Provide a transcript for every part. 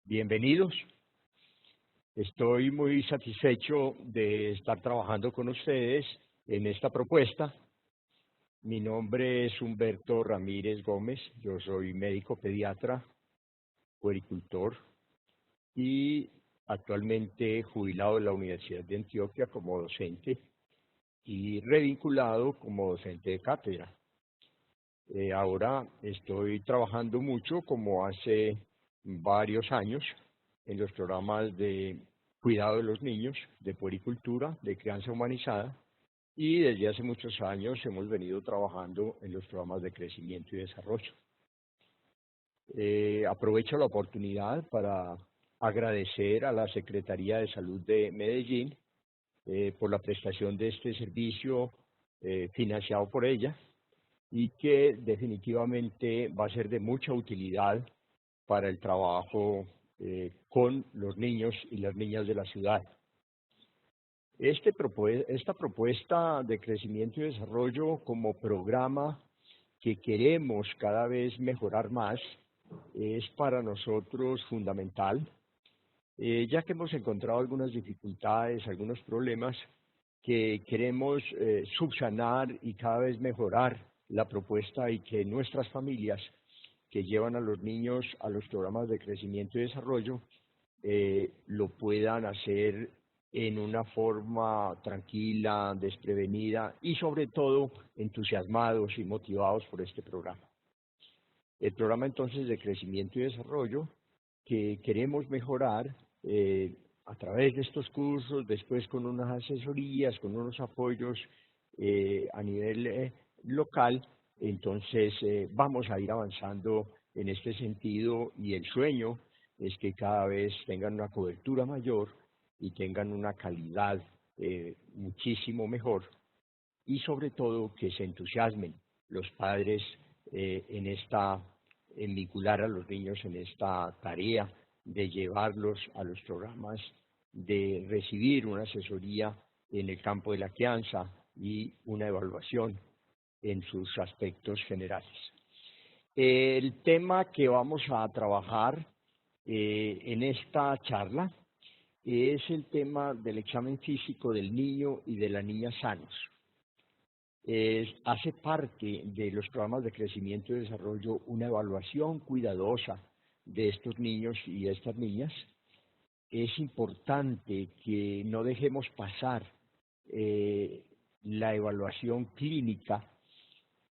Bienvenidos. Estoy muy satisfecho de estar trabajando con ustedes en esta propuesta. Mi nombre es Humberto Ramírez Gómez. Yo soy médico pediatra, puericultor y actualmente jubilado de la Universidad de Antioquia como docente y revinculado como docente de cátedra. Ahora estoy trabajando mucho, como hace varios años, en los programas de cuidado de los niños, de puericultura, de crianza humanizada, y desde hace muchos años hemos venido trabajando en los programas de crecimiento y desarrollo. Aprovecho la oportunidad para agradecer a la Secretaría de Salud de Medellín por la prestación de este servicio financiado por ella, y que definitivamente va a ser de mucha utilidad para el trabajo con los niños y las niñas de la ciudad. Esta propuesta de crecimiento y desarrollo como programa que queremos cada vez mejorar más es para nosotros fundamental, ya que hemos encontrado algunas dificultades, algunos problemas que queremos subsanar y cada vez mejorar la propuesta, y que nuestras familias que llevan a los niños a los programas de crecimiento y desarrollo lo puedan hacer en una forma tranquila, desprevenida y sobre todo entusiasmados y motivados por este programa. El programa entonces de crecimiento y desarrollo que queremos mejorar a través de estos cursos, después con unas asesorías, con unos apoyos a nivel local. Entonces vamos a ir avanzando en este sentido, y el sueño es que cada vez tengan una cobertura mayor y tengan una calidad muchísimo mejor, y sobre todo que se entusiasmen los padres en vincular a los niños en esta tarea de llevarlos a los programas, de recibir una asesoría en el campo de la crianza y una evaluación en sus aspectos generales. El tema que vamos a trabajar en esta charla es el tema del examen físico del niño y de la niña sanos. Hace parte de los programas de crecimiento y desarrollo una evaluación cuidadosa de estos niños y de estas niñas. Es importante que no dejemos pasar la evaluación clínica,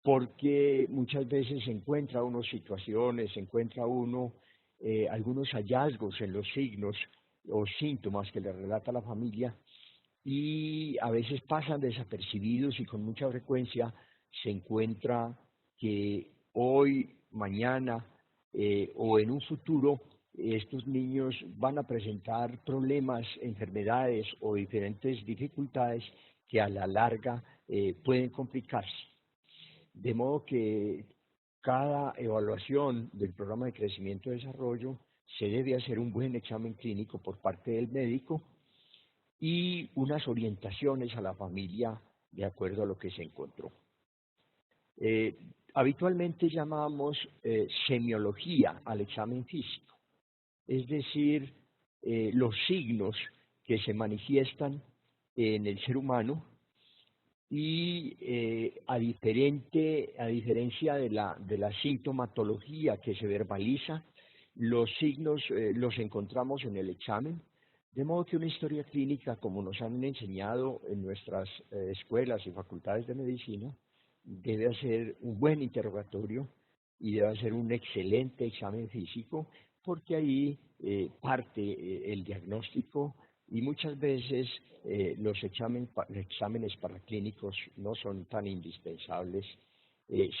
porque muchas veces se encuentra uno situaciones, se encuentra uno algunos hallazgos en los signos o síntomas que le relata la familia, y a veces pasan desapercibidos, y con mucha frecuencia se encuentra que hoy, mañana o en un futuro estos niños van a presentar problemas, enfermedades o diferentes dificultades que a la larga pueden complicarse. De modo que cada evaluación del programa de crecimiento y desarrollo se debe hacer un buen examen clínico por parte del médico y unas orientaciones a la familia de acuerdo a lo que se encontró. Eh, Habitualmente llamamos semiología al examen físico, es decir, los signos que se manifiestan en el ser humano, y a diferencia de la sintomatología que se verbaliza, los signos los encontramos en el examen, de modo que una historia clínica, como nos han enseñado en nuestras escuelas y facultades de medicina, debe hacer un buen interrogatorio y debe hacer un excelente examen físico, porque ahí parte el diagnóstico, y muchas veces los exámenes paraclínicos no son tan indispensables.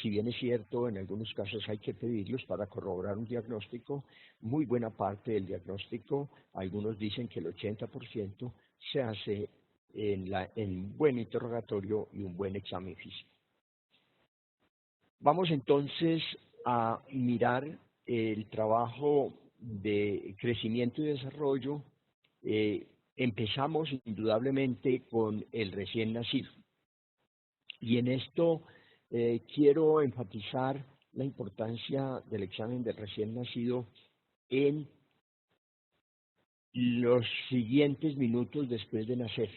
Si bien es cierto, en algunos casos hay que pedirlos para corroborar un diagnóstico, muy buena parte del diagnóstico, algunos dicen que el 80%, se hace en un buen interrogatorio y un buen examen físico. Vamos entonces a mirar el trabajo de crecimiento y desarrollo. Empezamos indudablemente con el recién nacido, y en esto quiero enfatizar la importancia del examen del recién nacido en los siguientes minutos después de nacer.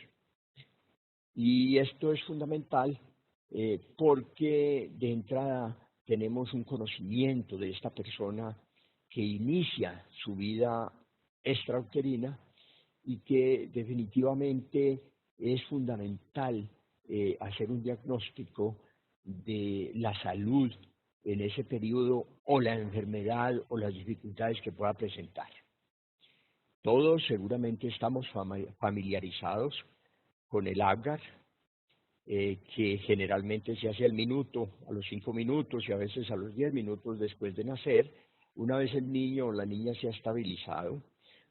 Y esto es fundamental porque de entrada tenemos un conocimiento de esta persona que inicia su vida extrauterina y que definitivamente es fundamental hacer un diagnóstico de la salud en ese periodo o la enfermedad o las dificultades que pueda presentar. Todos seguramente estamos familiarizados con el Apgar, que generalmente se hace al minuto, a los 5 minutos y a veces a los 10 minutos después de nacer, una vez el niño o la niña se ha estabilizado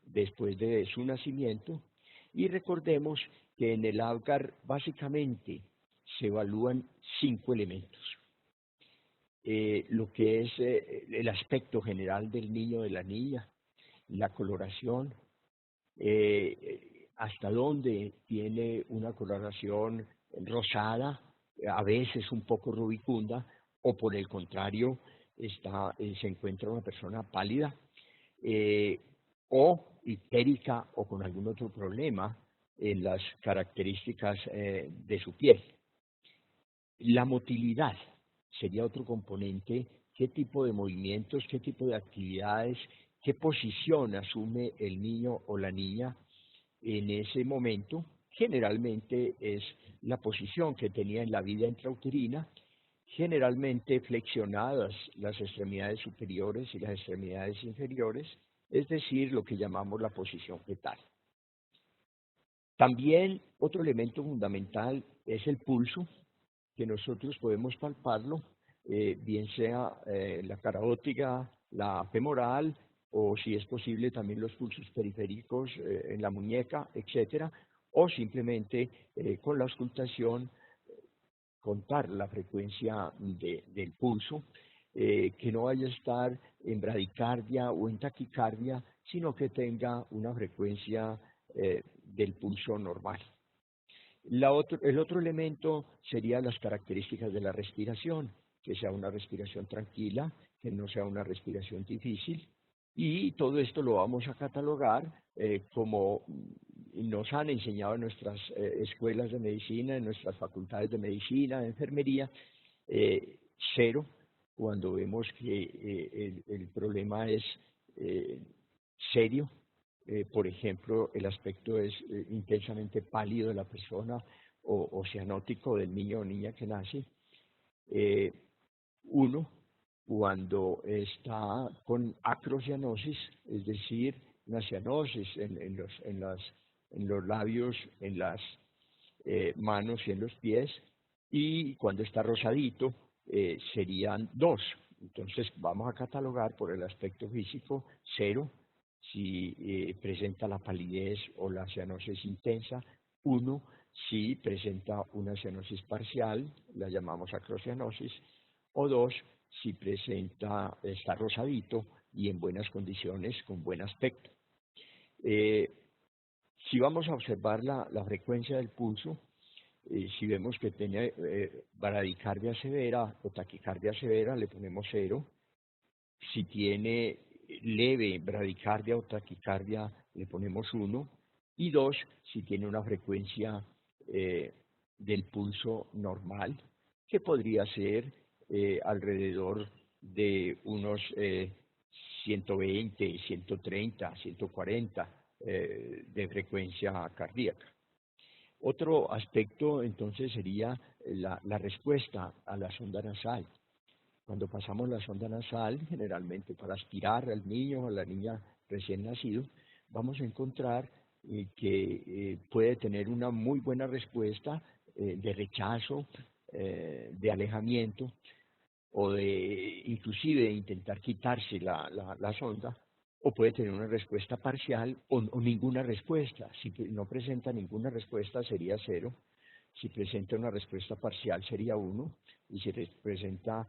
después de su nacimiento. Y recordemos que en el Apgar básicamente se evalúan 5 elementos. Lo que es el aspecto general del niño o de la niña, la coloración, hasta dónde tiene una coloración rosada, a veces un poco rubicunda, o por el contrario, se encuentra una persona pálida, eh, o histérica o con algún otro problema en las características de su piel. La motilidad sería otro componente. ¿Qué tipo de movimientos, qué tipo de actividades, qué posición asume el niño o la niña en ese momento? Generalmente es la posición que tenía en la vida intrauterina, generalmente flexionadas las extremidades superiores y las extremidades inferiores, es decir, lo que llamamos la posición fetal. También otro elemento fundamental es el pulso, que nosotros podemos palparlo, bien sea la carótida, la femoral, o si es posible también los pulsos periféricos en la muñeca, etcétera, o simplemente con la auscultación contar la frecuencia del pulso, que no vaya a estar en bradicardia o en taquicardia, sino que tenga una frecuencia del pulso normal. El otro elemento sería las características de la respiración, que sea una respiración tranquila, que no sea una respiración difícil, y todo esto lo vamos a catalogar como nos han enseñado en nuestras escuelas de medicina, en nuestras facultades de medicina, de enfermería, 0, cuando vemos que el problema es serio. Por ejemplo, el aspecto es intensamente pálido de la persona o cianótico del niño o niña que nace. 1, cuando está con acrocianosis, es decir, una cianosis en los labios, en las manos y en los pies, y cuando está rosadito serían 2. Entonces vamos a catalogar por el aspecto físico 0, si presenta la palidez o la cianosis intensa, 1, si presenta una cianosis parcial, la llamamos acrocianosis, o 2, si está rosadito y en buenas condiciones, con buen aspecto. Si vamos a observar la frecuencia del pulso, si vemos que tiene bradicardia severa o taquicardia severa, le ponemos 0. Si tiene leve bradicardia o taquicardia, le ponemos 1. Y 2, si tiene una frecuencia del pulso normal, que podría ser alrededor de unos 120, 130, 140 de frecuencia cardíaca. Otro aspecto entonces sería la respuesta a la sonda nasal. Cuando pasamos la sonda nasal, generalmente para aspirar al niño o a la niña recién nacido, vamos a encontrar que puede tener una muy buena respuesta de rechazo, de alejamiento o de inclusive intentar quitarse la sonda, o puede tener una respuesta parcial o ninguna respuesta. Si no presenta ninguna respuesta sería 0, si presenta una respuesta parcial sería 1, y si presenta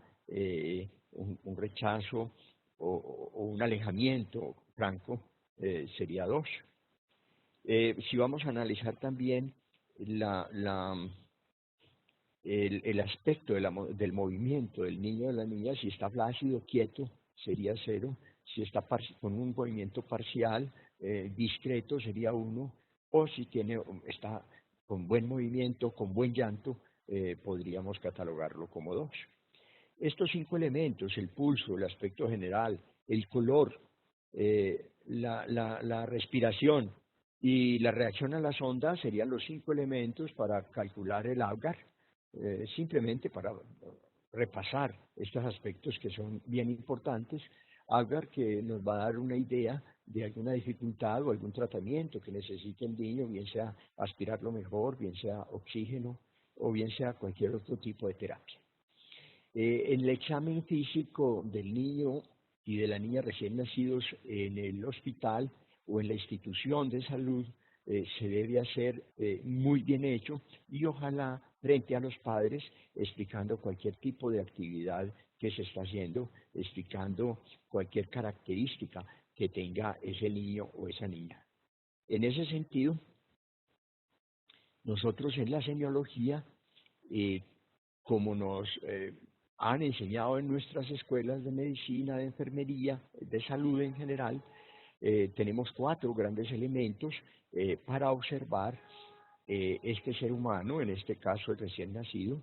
un rechazo o un alejamiento franco sería 2. Si vamos a analizar también el aspecto del movimiento del niño o de la niña, si está flácido, quieto, sería 0, Si está con un movimiento parcial, discreto sería 1, o si está con buen movimiento, con buen llanto, podríamos catalogarlo como 2. Estos 5 elementos, el pulso, el aspecto general, el color, la respiración y la reacción a las ondas serían los 5 elementos para calcular el Apgar, simplemente para repasar estos aspectos que son bien importantes. Apgar que nos va a dar una idea de alguna dificultad o algún tratamiento que necesite el niño, bien sea aspirarlo mejor, bien sea oxígeno o bien sea cualquier otro tipo de terapia. En el examen físico del niño y de la niña recién nacidos en el hospital o en la institución de salud se debe hacer muy bien hecho y ojalá frente a los padres explicando cualquier tipo de actividad que se está haciendo, explicando cualquier característica que tenga ese niño o esa niña. En ese sentido, nosotros en la semiología, como nos han enseñado en nuestras escuelas de medicina, de enfermería, de salud en general, tenemos 4 grandes elementos para observar este ser humano, en este caso el recién nacido,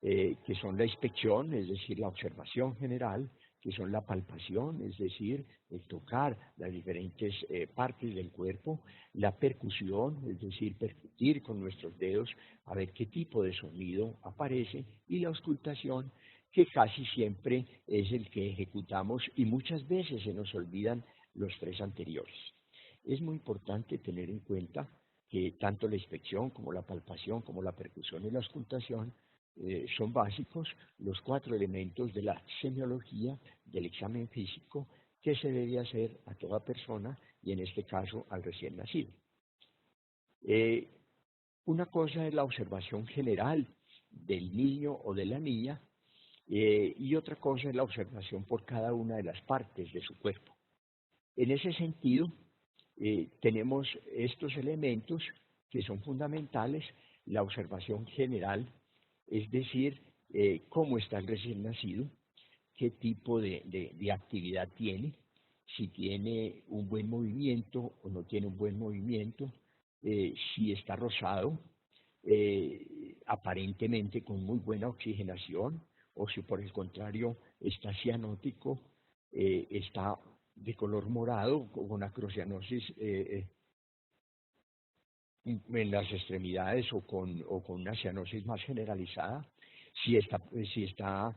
que son la inspección, es decir, la observación general, que son la palpación, es decir, el tocar las diferentes partes del cuerpo, la percusión, es decir, percutir con nuestros dedos a ver qué tipo de sonido aparece, y la auscultación, que casi siempre es el que ejecutamos y muchas veces se nos olvidan los 3 anteriores. Es muy importante tener en cuenta que tanto la inspección como la palpación, como la percusión y la auscultación son básicos, los 4 elementos de la semiología, del examen físico, que se debe hacer a toda persona y en este caso al recién nacido. Una cosa es la observación general del niño o de la niña y otra cosa es la observación por cada una de las partes de su cuerpo. En ese sentido, tenemos estos elementos que son fundamentales, la observación general, es decir, cómo está el recién nacido, qué tipo de actividad tiene, si tiene un buen movimiento o no tiene un buen movimiento, si está rosado, aparentemente con muy buena oxigenación, o si por el contrario está cianótico, está de color morado, con acrocianosis en las extremidades o con una cianosis más generalizada, si está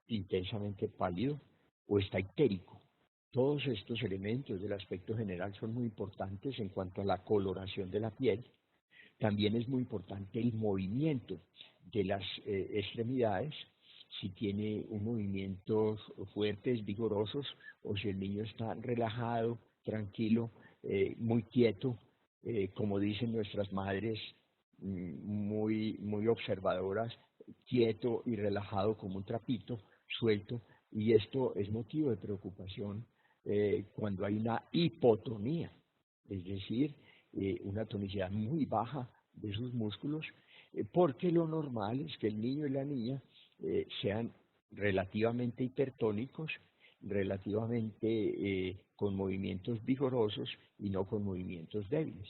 intensamente pálido o está ictérico. Todos estos elementos del aspecto general son muy importantes en cuanto a la coloración de la piel. También es muy importante el movimiento de las extremidades, si tiene un movimientos fuertes, vigorosos, o si el niño está relajado, tranquilo, muy quieto, como dicen nuestras madres, muy observadoras, quieto y relajado como un trapito, suelto, y esto es motivo de preocupación cuando hay una hipotonía, es decir, una tonicidad muy baja de sus músculos, porque lo normal es que el niño y la niña sean relativamente hipertónicos, relativamente con movimientos vigorosos y no con movimientos débiles.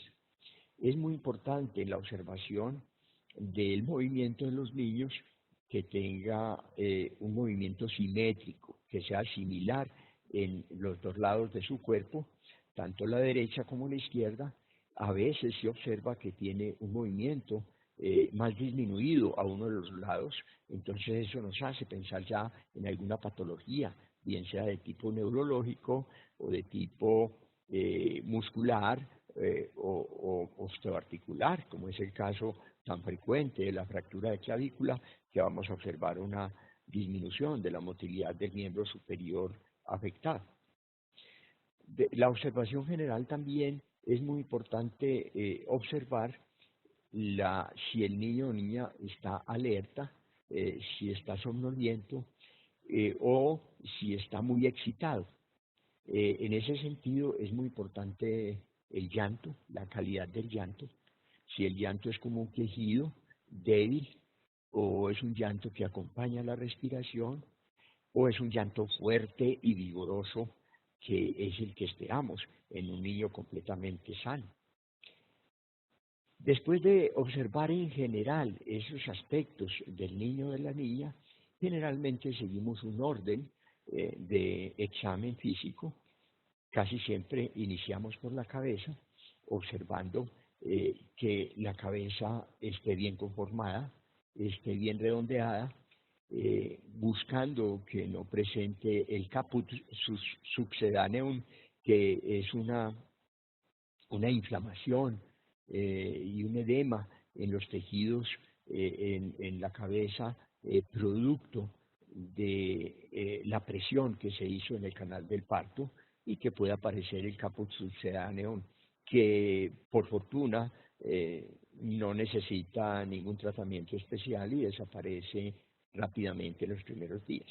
Es muy importante la observación del movimiento de los niños que tenga un movimiento simétrico, que sea similar en los 2 lados de su cuerpo, tanto la derecha como la izquierda. A veces se observa que tiene un movimiento más disminuido a uno de los lados, entonces eso nos hace pensar ya en alguna patología, bien sea de tipo neurológico o de tipo muscular o osteoarticular, como es el caso tan frecuente de la fractura de clavícula, que vamos a observar una disminución de la motilidad del miembro superior afectado. La observación general también es muy importante observar si el niño o niña está alerta, si está somnoliento o si está muy excitado. En ese sentido es muy importante el llanto, la calidad del llanto. Si el llanto es como un quejido débil o es un llanto que acompaña la respiración o es un llanto fuerte y vigoroso que es el que esperamos en un niño completamente sano. Después de observar en general esos aspectos del niño o de la niña, generalmente seguimos un orden de examen físico. Casi siempre iniciamos por la cabeza, observando que la cabeza esté bien conformada, esté bien redondeada, buscando que no presente el caput subsedaneum, que es una inflamación y un edema en los tejidos en la cabeza, producto de la presión que se hizo en el canal del parto, y que puede aparecer el caput subsedaneum, que por fortuna no necesita ningún tratamiento especial y desaparece rápidamente en los primeros días.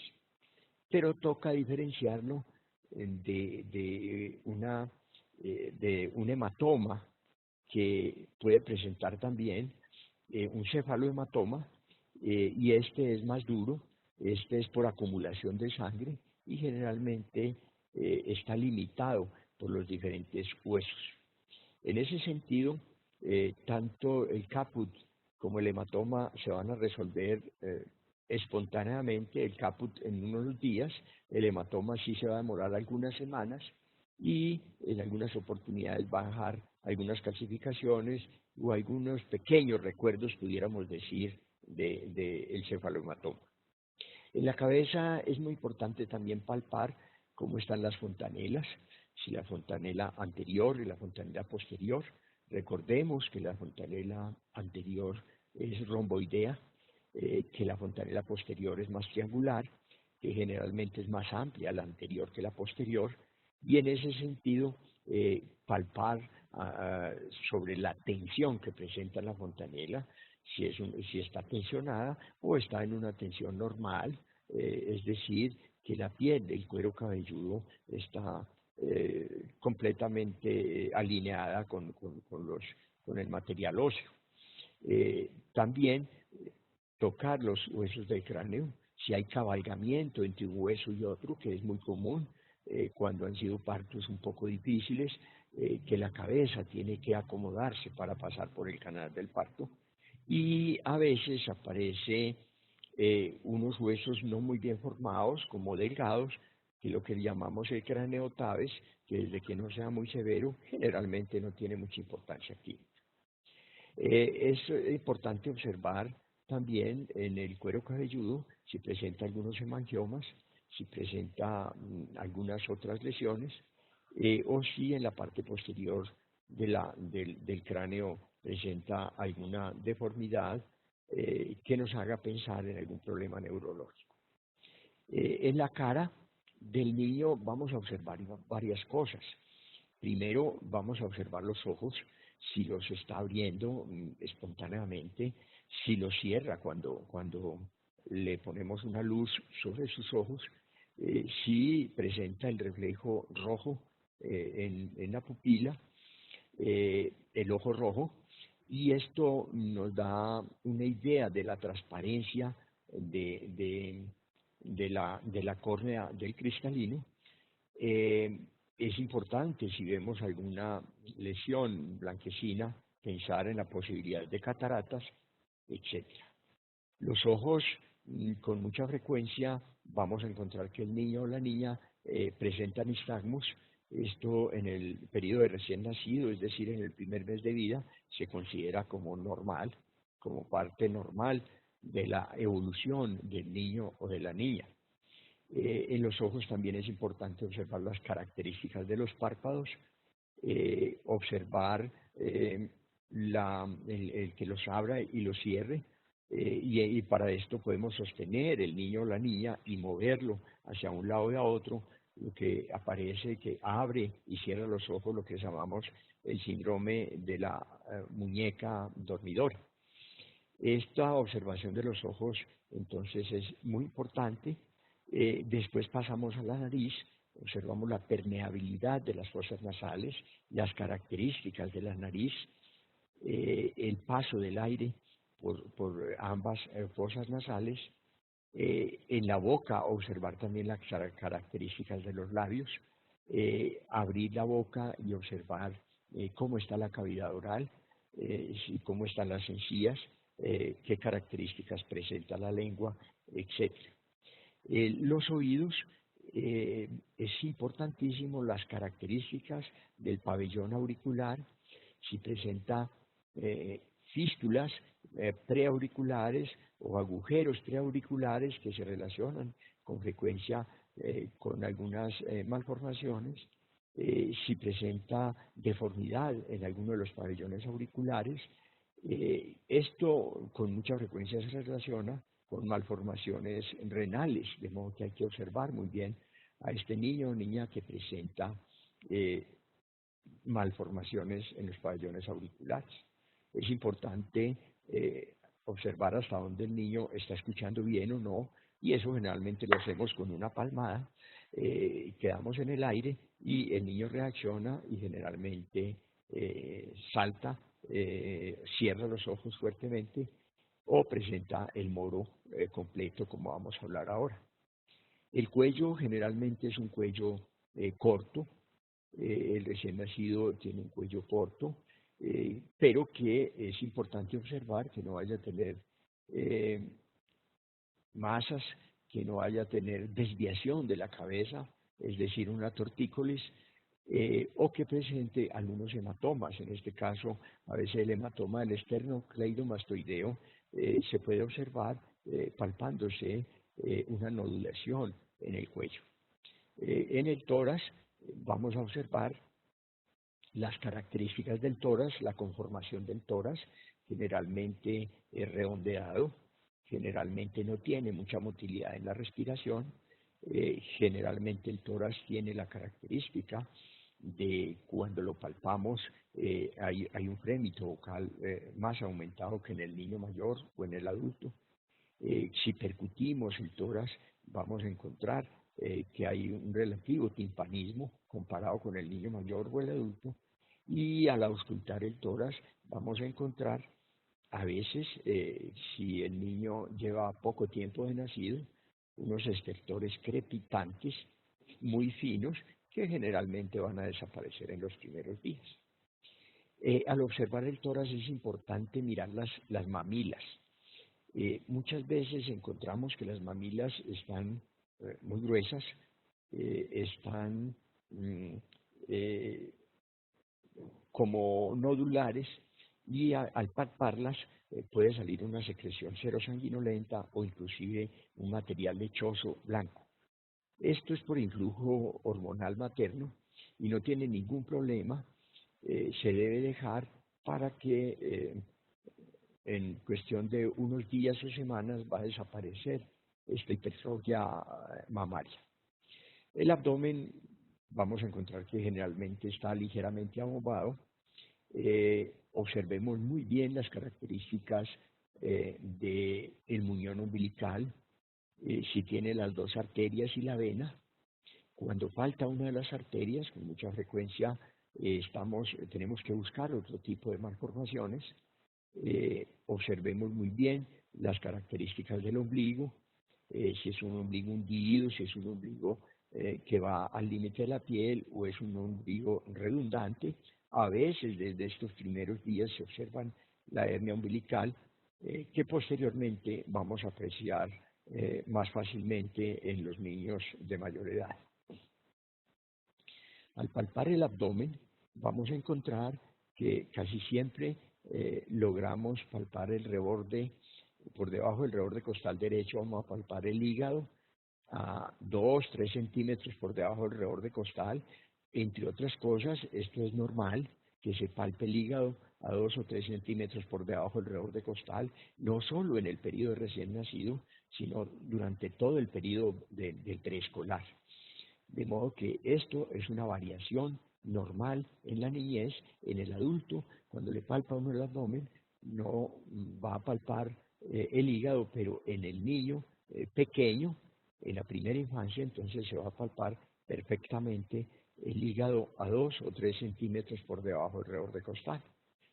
Pero toca diferenciarlo de un hematoma que puede presentar también un cefalohematoma, y este es más duro, este es por acumulación de sangre y generalmente está limitado por los diferentes huesos. En ese sentido, tanto el caput como el hematoma se van a resolver espontáneamente, el caput en unos días, el hematoma sí se va a demorar algunas semanas, y en algunas oportunidades va a dejar algunas calcificaciones o algunos pequeños recuerdos, pudiéramos decir, del cefalohematoma. En la cabeza es muy importante también palpar cómo están las fontanelas, si la fontanela anterior y la fontanela posterior. Recordemos que la fontanela anterior es romboidea, que la fontanela posterior es más triangular, que generalmente es más amplia la anterior que la posterior, y en ese sentido palpar sobre la tensión que presenta la fontanela, si está tensionada o está en una tensión normal, es decir, que la piel del cuero cabelludo está completamente alineada con el material óseo. También tocar los huesos del cráneo, si hay cabalgamiento entre un hueso y otro, que es muy común cuando han sido partos un poco difíciles, que la cabeza tiene que acomodarse para pasar por el canal del parto, y a veces aparece unos huesos no muy bien formados, como delgados, que es lo que llamamos el craneotabes, que desde que no sea muy severo, generalmente no tiene mucha importancia aquí. Es importante observar también en el cuero cabelludo si presenta algunos hemangiomas, si presenta algunas otras lesiones, o si en la parte posterior del cráneo presenta alguna deformidad que nos haga pensar en algún problema neurológico. En la cara del niño vamos a observar varias cosas. Primero vamos a observar los ojos, si los está abriendo espontáneamente, si los cierra cuando le ponemos una luz sobre sus ojos, si presenta el reflejo rojo en la pupila, el ojo rojo, y esto nos da una idea de la transparencia de la córnea del cristalino. Es importante, si vemos alguna lesión blanquecina, pensar en la posibilidad de cataratas, etc. Los ojos, con mucha frecuencia vamos a encontrar que el niño o la niña presentan nistagmus. Esto en el periodo de recién nacido, es decir, en el primer mes de vida, se considera como normal, como parte normal de la evolución del niño o de la niña. En los ojos también es importante observar las características de los párpados, observar el que los abra y los cierre, y para esto podemos sostener el niño o la niña y moverlo hacia un lado y a otro, lo que aparece que abre y cierra los ojos, lo que llamamos el síndrome de la muñeca dormidora. Esta observación de los ojos entonces es muy importante. Después pasamos a la nariz, observamos la permeabilidad de las fosas nasales, las características de la nariz, el paso del aire por ambas fosas nasales. En la boca observar también las características de los labios, abrir la boca y observar cómo está la cavidad oral, cómo están las encías, qué características presenta la lengua, etc. Los oídos, es importantísimo las características del pabellón auricular, si presenta fístulas preauriculares o agujeros preauriculares que se relacionan con frecuencia con algunas malformaciones, si presenta deformidad en alguno de los pabellones auriculares. Esto con mucha frecuencia se relaciona con malformaciones renales, de modo que hay que observar muy bien a este niño o niña que presenta malformaciones en los pabellones auriculares. Es importante observar hasta dónde el niño está escuchando bien o no, y eso generalmente lo hacemos con una palmada, quedamos en el aire y el niño reacciona y generalmente salta, cierra los ojos fuertemente o presenta el moro completo, como vamos a hablar ahora. El cuello generalmente es un cuello corto, el recién nacido tiene un cuello corto, pero que es importante observar que no vaya a tener masas, que no vaya a tener desviación de la cabeza, es decir, una tortícolis, o que presente algunos hematomas. En este caso, a veces el hematoma del esternocleidomastoideo se puede observar palpándose una nodulación en el cuello. En el tórax vamos a observar las características del tórax, la conformación del tórax, generalmente es redondeado, generalmente no tiene mucha motilidad en la respiración, generalmente el tórax tiene la característica de cuando lo palpamos hay un frémito vocal más aumentado que en el niño mayor o en el adulto. Si percutimos el tórax vamos a encontrar que hay un relativo timpanismo comparado con el niño mayor o el adulto, y al auscultar el tórax vamos a encontrar a veces, si el niño lleva poco tiempo de nacido, unos estertores crepitantes muy finos que generalmente van a desaparecer en los primeros días. Al observar el tórax es importante mirar las mamilas. Muchas veces encontramos que las mamilas están muy gruesas, están como nodulares, y al palparlas puede salir una secreción serosanguinolenta o inclusive un material lechoso blanco. Esto es por influjo hormonal materno y no tiene ningún problema, se debe dejar para que en cuestión de unos días o semanas va a desaparecer esta hipertrofia mamaria. El abdomen vamos a encontrar que generalmente está ligeramente abombado. Observemos muy bien las características del muñón umbilical, si tiene las dos arterias y la vena. Cuando falta una de las arterias, con mucha frecuencia tenemos que buscar otro tipo de malformaciones. Observemos muy bien las características del ombligo, si es un ombligo hundido, si es un ombligo que va al límite de la piel o es un ombligo redundante. A veces desde estos primeros días se observan la hernia umbilical, que posteriormente vamos a apreciar más fácilmente en los niños de mayor edad. Al palpar el abdomen vamos a encontrar que casi siempre logramos palpar el reborde, por debajo del reborde costal derecho vamos a palpar el hígado a 2-3 centímetros por debajo del reborde costal. Entre otras cosas, esto es normal, que se palpe el hígado a 2 o 3 centímetros por debajo del reborde costal, no solo en el periodo de recién nacido, sino durante todo el periodo del preescolar. De modo que esto es una variación normal en la niñez. En el adulto, cuando le palpa uno el abdomen, no va a palpar el hígado, pero en el niño pequeño, en la primera infancia, entonces se va a palpar perfectamente el hígado a 2 o 3 centímetros por debajo del reborde costal.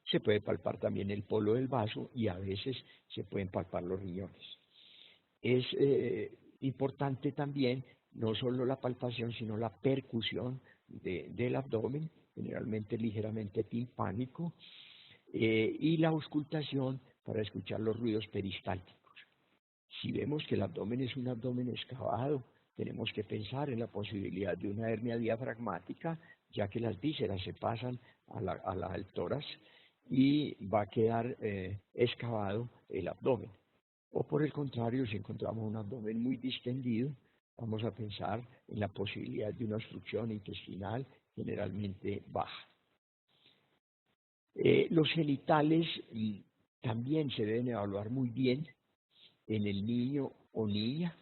Se puede palpar también el polo del vaso y a veces se pueden palpar los riñones. Es importante también no solo la palpación, sino la percusión del abdomen, generalmente ligeramente timpánico, y la auscultación para escuchar los ruidos peristálticos. Si vemos que el abdomen es un abdomen excavado, tenemos que pensar en la posibilidad de una hernia diafragmática, ya que las vísceras se pasan al tórax y va a quedar excavado el abdomen. O por el contrario, si encontramos un abdomen muy distendido, vamos a pensar en la posibilidad de una obstrucción intestinal generalmente baja. Los genitales también se deben evaluar muy bien en el niño o niña.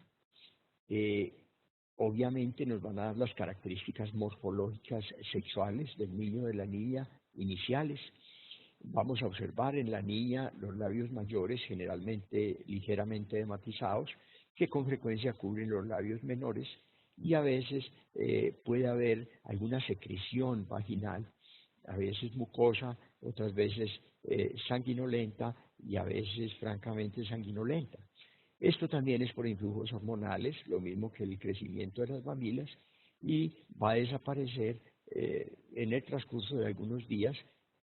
Obviamente nos van a dar las características morfológicas sexuales del niño o de la niña iniciales. Vamos a observar en la niña los labios mayores, generalmente ligeramente dematizados, que con frecuencia cubren los labios menores, y a veces puede haber alguna secreción vaginal, a veces mucosa, otras veces sanguinolenta y a veces francamente sanguinolenta. Esto también es por influjos hormonales, lo mismo que el crecimiento de las mamilas, y va a desaparecer en el transcurso de algunos días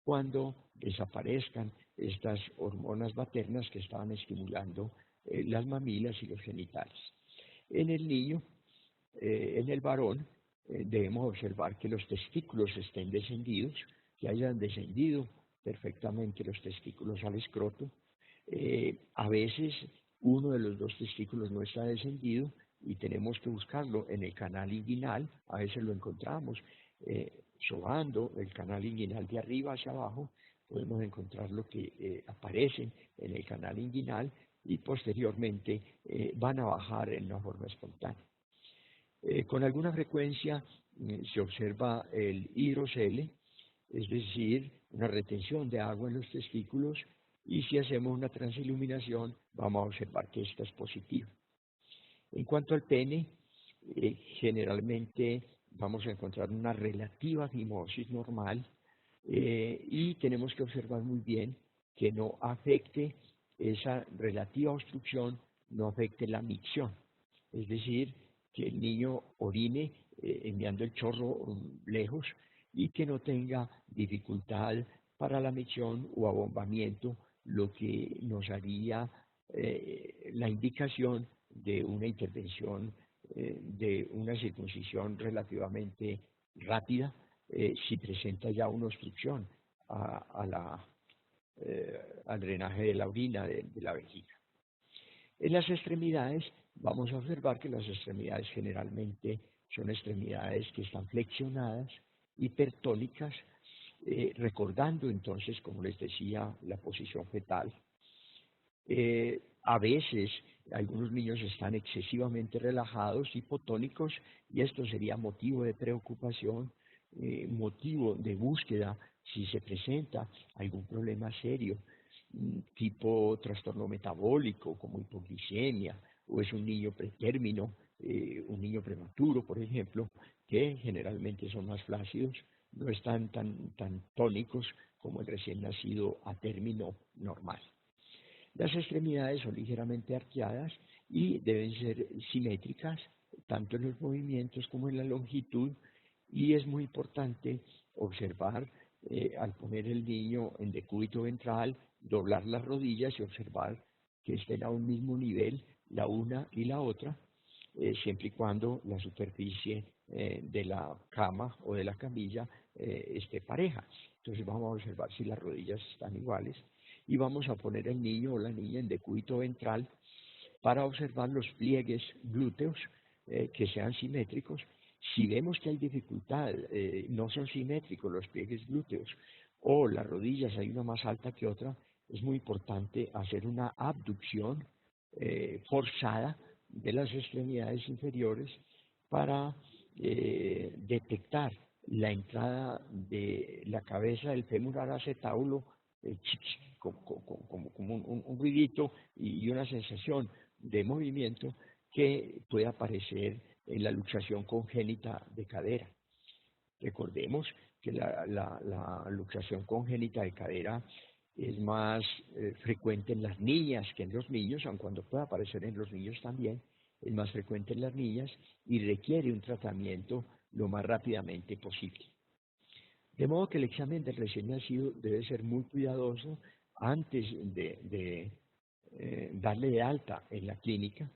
cuando desaparezcan estas hormonas maternas que estaban estimulando las mamilas y los genitales. En el niño, en el varón, debemos observar que los testículos estén descendidos, que hayan descendido perfectamente los testículos al escroto. A veces uno de los dos testículos no está descendido y tenemos que buscarlo en el canal inguinal, a veces lo encontramos sobando el canal inguinal de arriba hacia abajo, podemos encontrar lo que aparece en el canal inguinal y posteriormente van a bajar en una forma espontánea. Con alguna frecuencia se observa el hidrocele, es decir, una retención de agua en los testículos, y si hacemos una transiluminación vamos a observar que esta es positiva. En cuanto al pene, generalmente vamos a encontrar una relativa fimosis normal y tenemos que observar muy bien que no afecte esa relativa obstrucción, no afecte la micción, es decir, que el niño orine enviando el chorro lejos y que no tenga dificultad para la micción o abombamiento, lo que nos haría la indicación de una intervención de una circuncisión relativamente rápida si presenta ya una obstrucción al drenaje de la orina de la vejiga. En las extremidades vamos a observar que las extremidades generalmente son extremidades que están flexionadas, hipertónicas, recordando entonces, como les decía, la posición fetal. A veces algunos niños están excesivamente relajados, hipotónicos, y esto sería motivo de preocupación, motivo de búsqueda si se presenta algún problema serio, tipo trastorno metabólico como hipoglicemia, o es un niño pretérmino, un niño prematuro, por ejemplo, que generalmente son más flácidos, no están tan tónicos como el recién nacido a término normal. Las extremidades son ligeramente arqueadas y deben ser simétricas, tanto en los movimientos como en la longitud, y es muy importante observar al poner el niño en decúbito ventral, doblar las rodillas y observar que estén a un mismo nivel la una y la otra, siempre y cuando la superficie de la cama o de la camilla esté pareja. Entonces vamos a observar si las rodillas están iguales y vamos a poner el niño o la niña en decúbito ventral para observar los pliegues glúteos que sean simétricos. Si vemos que hay dificultad, no son simétricos los pliegues glúteos o las rodillas hay una más alta que otra, es muy importante hacer una abducción forzada de las extremidades inferiores para detectar la entrada de la cabeza del fémur al acetábulo, como un ruidito y una sensación de movimiento que puede aparecer en la luxación congénita de cadera. Recordemos que la luxación congénita de cadera es más frecuente en las niñas que en los niños, aun cuando puede aparecer en los niños también, es más frecuente en las niñas y requiere un tratamiento lo más rápidamente posible. De modo que el examen del recién nacido debe ser muy cuidadoso antes de darle de alta en la clínica,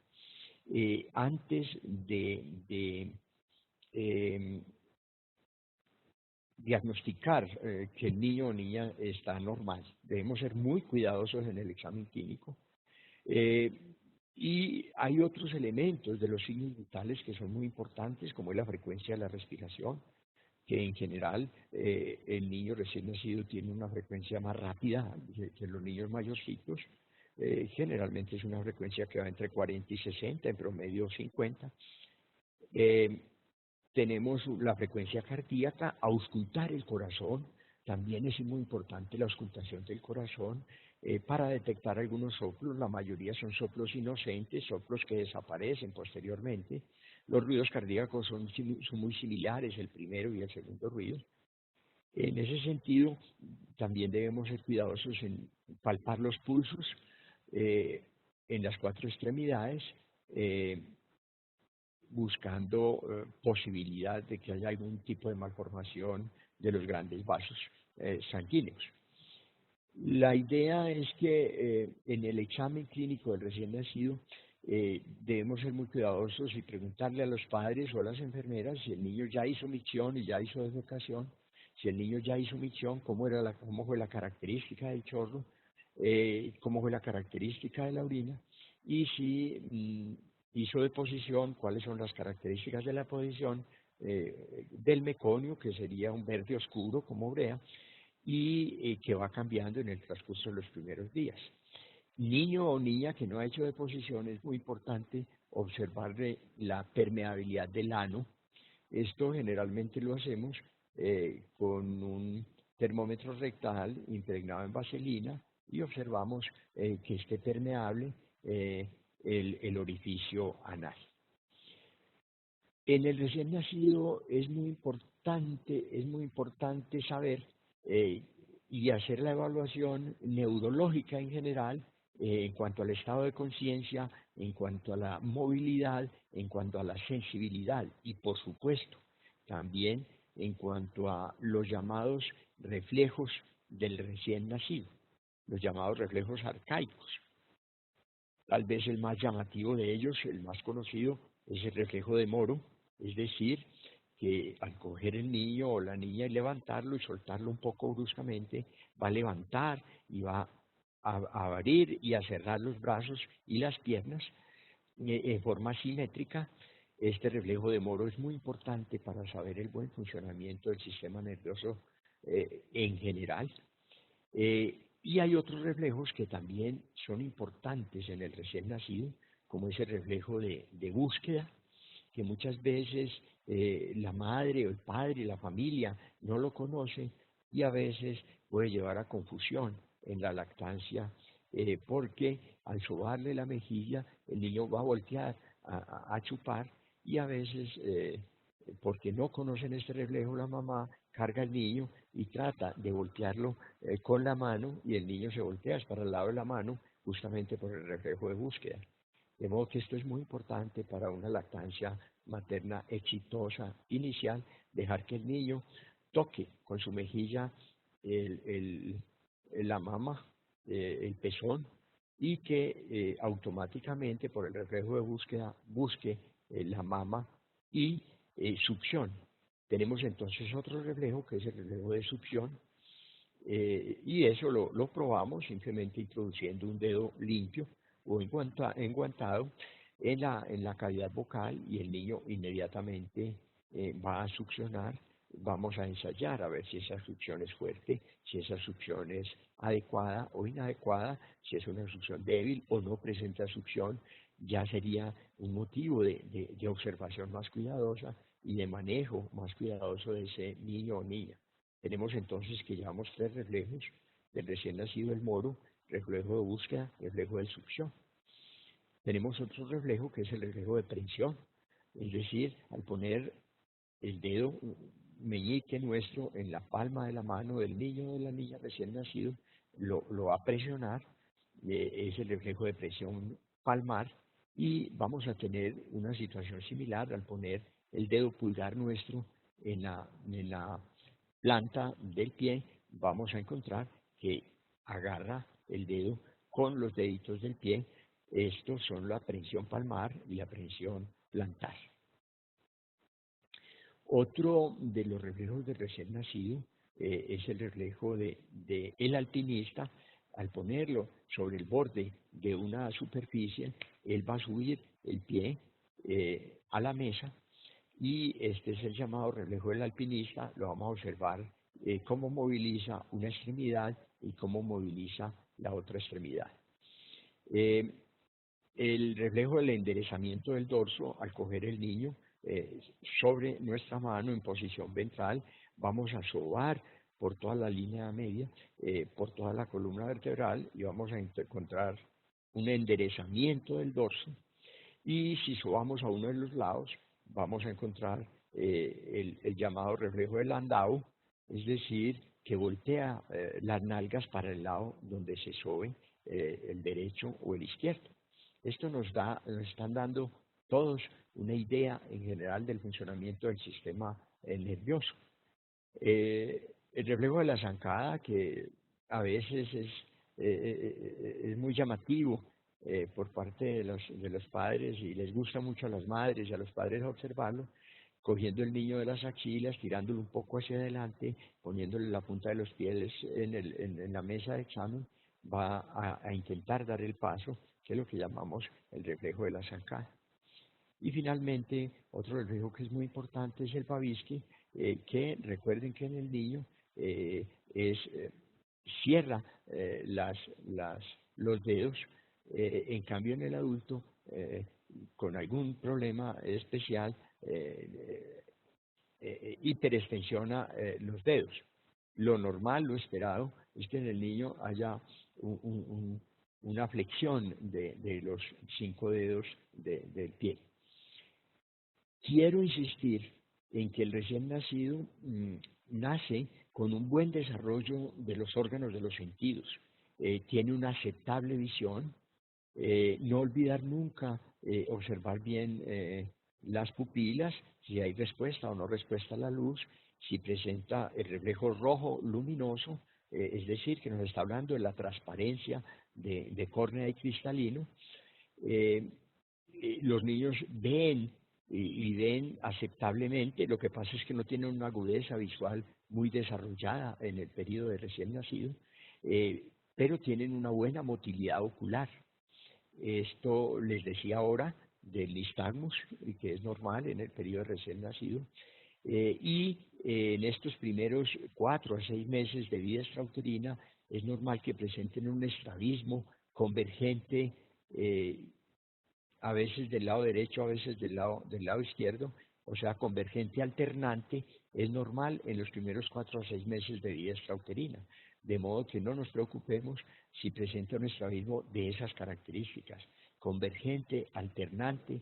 antes de eh, diagnosticar que el niño o niña está normal. Debemos ser muy cuidadosos en el examen clínico. Eh, y hay otros elementos de los signos vitales que son muy importantes, como es la frecuencia de la respiración, que en general el niño recién nacido tiene una frecuencia más rápida que los niños mayorcitos. Generalmente es una frecuencia que va entre 40 y 60, en promedio 50. Eh, Tenemos la frecuencia cardíaca, auscultar el corazón, también es muy importante la auscultación del corazón para detectar algunos soplos, la mayoría son soplos inocentes, soplos que desaparecen posteriormente. Los ruidos cardíacos son muy similares, el primero y el segundo ruido. En ese sentido, también debemos ser cuidadosos en palpar los pulsos eh, en las cuatro extremidades, eh, buscando posibilidad de que haya algún tipo de malformación de los grandes vasos sanguíneos. La idea es que en el examen clínico del recién nacido debemos ser muy cuidadosos y preguntarle a los padres o a las enfermeras si el niño ya hizo micción y ya hizo defecación, si el niño ya hizo micción, cómo fue la característica del chorro, cómo fue la característica de la orina y si hizo deposición, cuáles son las características de la posición del meconio, que sería un verde oscuro como urea, y que va cambiando en el transcurso de los primeros días. Niño o niña que no ha hecho deposición, es muy importante observarle la permeabilidad del ano. Esto generalmente lo hacemos con un termómetro rectal impregnado en vaselina y observamos que esté permeable el orificio anal. En el recién nacido es muy importante saber eh, y hacer la evaluación neurológica en general en cuanto al estado de conciencia, en cuanto a la movilidad, en cuanto a la sensibilidad y por supuesto también en cuanto a los llamados reflejos del recién nacido, los llamados reflejos arcaicos. Tal vez el más llamativo de ellos, el más conocido, es el reflejo de Moro, es decir, que al coger el niño o la niña y levantarlo y soltarlo un poco bruscamente, va a levantar y va a abrir y a cerrar los brazos y las piernas en forma simétrica. Este reflejo de Moro es muy importante para saber el buen funcionamiento del sistema nervioso en general. Y hay otros reflejos que también son importantes en el recién nacido, como ese reflejo de búsqueda, que muchas veces la madre o el padre, la familia no lo conoce y a veces puede llevar a confusión en la lactancia, porque al sobarle la mejilla el niño va a voltear a chupar y a veces porque no conocen este reflejo la mamá carga al niño y trata de voltearlo con la mano y el niño se voltea para el lado de la mano justamente por el reflejo de búsqueda. De modo que esto es muy importante para una lactancia materna exitosa inicial, dejar que el niño toque con su mejilla el, la mama, el pezón, y que automáticamente por el reflejo de búsqueda busque la mama y succión. Tenemos entonces otro reflejo que es el reflejo de succión, y eso lo probamos simplemente introduciendo un dedo limpio o enguantado en la cavidad vocal y el niño inmediatamente va a succionar. Vamos a ensayar a ver si esa succión es fuerte, si esa succión es adecuada o inadecuada, si es una succión débil o no presenta succión. Ya sería un motivo de observación más cuidadosa y de manejo más cuidadoso de ese niño o niña. Tenemos entonces que llevamos tres reflejos del recién nacido el moro, reflejo de búsqueda, reflejo de succión. Tenemos otro reflejo que es el reflejo de prensión, es decir, al poner el dedo meñique nuestro en la palma de la mano del niño o de la niña recién nacido, lo va a presionar, es el reflejo de presión palmar y vamos a tener una situación similar al poner el dedo pulgar nuestro en la planta del pie, vamos a encontrar que agarra el dedo con los deditos del pie. Estos son la prensión palmar y la prensión plantar. Otro de los reflejos del recién nacido es el reflejo de el alpinista. Al ponerlo sobre el borde de una superficie, él va a subir el pie a la mesa, y este es el llamado reflejo del alpinista. Lo vamos a observar cómo moviliza una extremidad y cómo moviliza la otra extremidad. Eh, el reflejo del enderezamiento del dorso, al coger el niño sobre nuestra mano en posición ventral, vamos a sobar por toda la línea media, por toda la columna vertebral, y vamos a encontrar un enderezamiento del dorso. Y si sobamos a uno de los lados, vamos a encontrar el llamado reflejo de Landau, es decir, que voltea las nalgas para el lado donde se sobe el derecho o el izquierdo. Esto nos están dando todos una idea en general del funcionamiento del sistema nervioso. El reflejo de la zancada, que a veces es muy llamativo por parte de los padres, y les gusta mucho a las madres y a los padres observarlo, cogiendo el niño de las axilas, tirándolo un poco hacia adelante, poniéndole la punta de los pies en la mesa de examen, va a intentar dar el paso, que es lo que llamamos el reflejo de la zancada. Y finalmente, otro reflejo que es muy importante es el Babinski, que recuerden que en el niño cierra los dedos, en cambio en el adulto, con algún problema especial, hiperextensiona los dedos. Lo normal, lo esperado, es que en el niño haya una flexión de los 5 dedos del pie. Quiero insistir en que el recién nacido nace con un buen desarrollo de los órganos de los sentidos, tiene una aceptable visión, no olvidar nunca observar bien las pupilas, si hay respuesta o no respuesta a la luz, si presenta el reflejo rojo luminoso, es decir, que nos está hablando de la transparencia de córnea y cristalino. Los niños ven y ven aceptablemente. Lo que pasa es que no tienen una agudeza visual muy desarrollada en el periodo de recién nacido, pero tienen una buena motilidad ocular. Esto les decía ahora del nistagmus, que es normal en el periodo de recién nacido, y en estos primeros 4 a 6 meses de vida extrauterina es normal que presenten un estrabismo convergente, a veces del lado derecho, a veces del lado izquierdo, o sea, convergente alternante. Es normal en los primeros 4 a 6 meses de vida extrauterina, de modo que no nos preocupemos si presenta un estrabismo de esas características, convergente, alternante,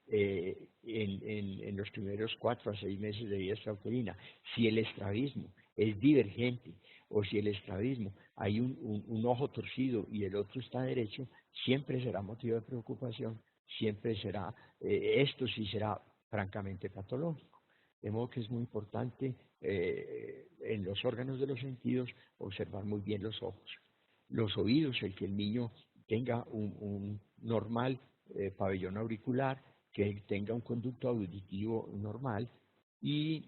en los primeros 4 a 6 meses de vida extrauterina. Si el estrabismo es divergente, o si el estrabismo hay un ojo torcido y el otro está derecho, siempre será motivo de preocupación, siempre será, esto sí será francamente patológico. De modo que es muy importante en los órganos de los sentidos observar muy bien los ojos. Los oídos, el que el niño tenga un normal pabellón auricular, que tenga un conducto auditivo normal, y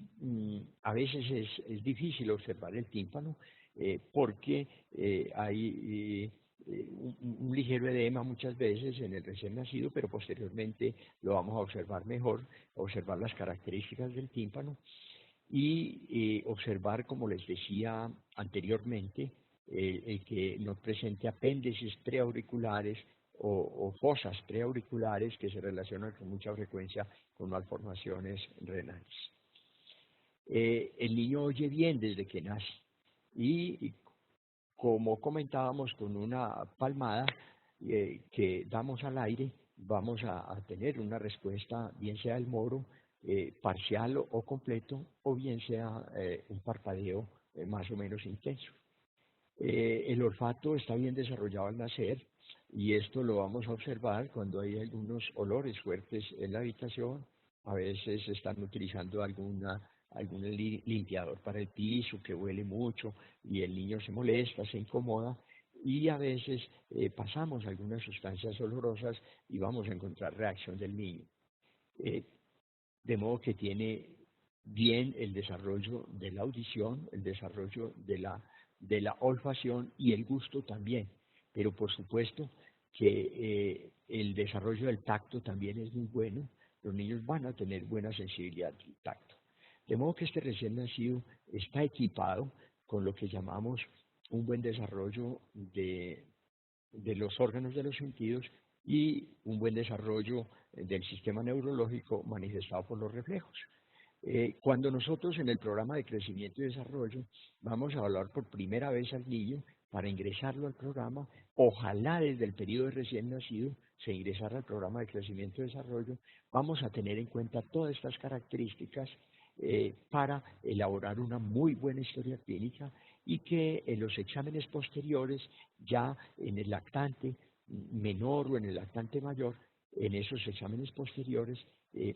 a veces es difícil observar el tímpano porque hay un ligero edema muchas veces en el recién nacido, pero posteriormente lo vamos a observar mejor, observar las características del tímpano y observar, como les decía anteriormente, el que no presente apéndices preauriculares o fosas preauriculares que se relacionan con mucha frecuencia con malformaciones renales. El niño oye bien desde que nace, y como comentábamos, con una palmada que damos al aire, vamos a tener una respuesta, bien sea el moro parcial o completo, o bien sea un parpadeo más o menos intenso. El olfato está bien desarrollado al nacer, y esto lo vamos a observar cuando hay algunos olores fuertes en la habitación, A veces están utilizando algún limpiador para el piso que huele mucho y el niño se molesta, se incomoda y a veces pasamos algunas sustancias olorosas y vamos a encontrar reacción del niño. Eh, de modo que tiene bien el desarrollo de la audición, el desarrollo de la olfacción y el gusto también. Pero por supuesto que el desarrollo del tacto también es muy bueno. Los niños van a tener buena sensibilidad del tacto. De modo que este recién nacido está equipado con lo que llamamos un buen desarrollo de los órganos de los sentidos y un buen desarrollo del sistema neurológico manifestado por los reflejos. Cuando nosotros en el programa de crecimiento y desarrollo vamos a evaluar por primera vez al niño para ingresarlo al programa, ojalá desde el periodo de recién nacido se ingresara al programa de crecimiento y desarrollo, vamos a tener en cuenta todas estas características para elaborar una muy buena historia clínica y que en los exámenes posteriores, ya en el lactante menor o en el lactante mayor, en esos exámenes posteriores